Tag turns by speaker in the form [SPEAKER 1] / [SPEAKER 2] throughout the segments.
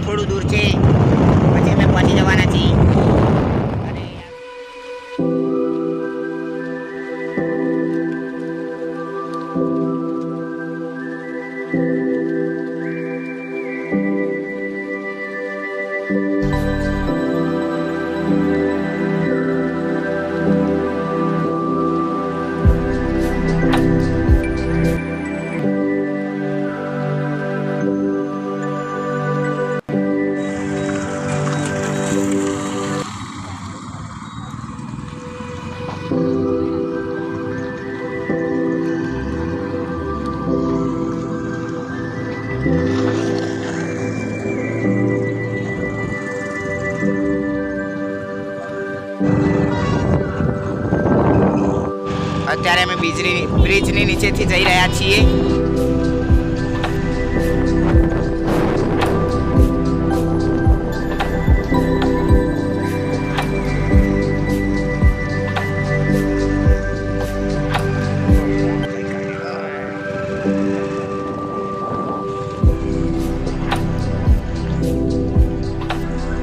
[SPEAKER 1] થોડું દૂર છે, પછી અમે પહોંચી જવાના છીએ. અત્યારે અમે બ્રિજની નીચેથી જઈ રહ્યા છીએ.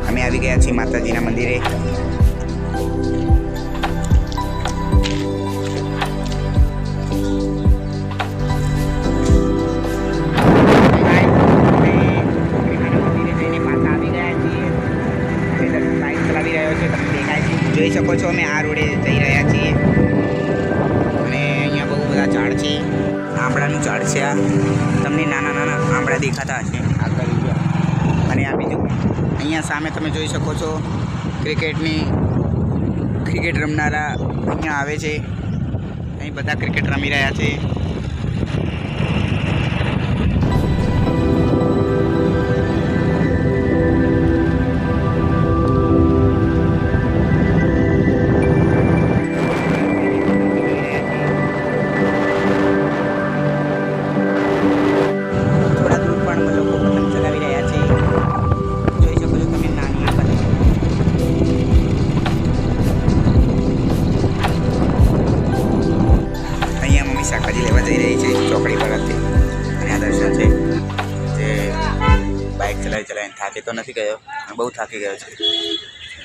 [SPEAKER 1] અમે આવી ગયા છીએ માતાજીના મંદિરે. જોઈ શકો છો અમે આ રોડે જઈ રહ્યા છીએ અને અહીંયા બહુ બધા ઝાડ છે. આંબળાનું ઝાડ છે. આ તમને નાના નાના આંબળા દેખાતા હશે આગળ. અને આ બીજું અહીંયા સામે તમે જોઈ શકો છો ક્રિકેટ રમનારા અહીંયા આવે છે. અહીં બધા ક્રિકેટ રમી રહ્યા છે. શાકભાજી લેવા જઈ રહી છે ચોકડી પરથી. અને આ દર્શન છે જે બાઇક ચલાવીને થાકી તો નથી ગયો, બહુ થાકી ગયો છે.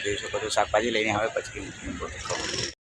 [SPEAKER 1] જોઈ શકો છો શાકભાજી લઈને આવે પછી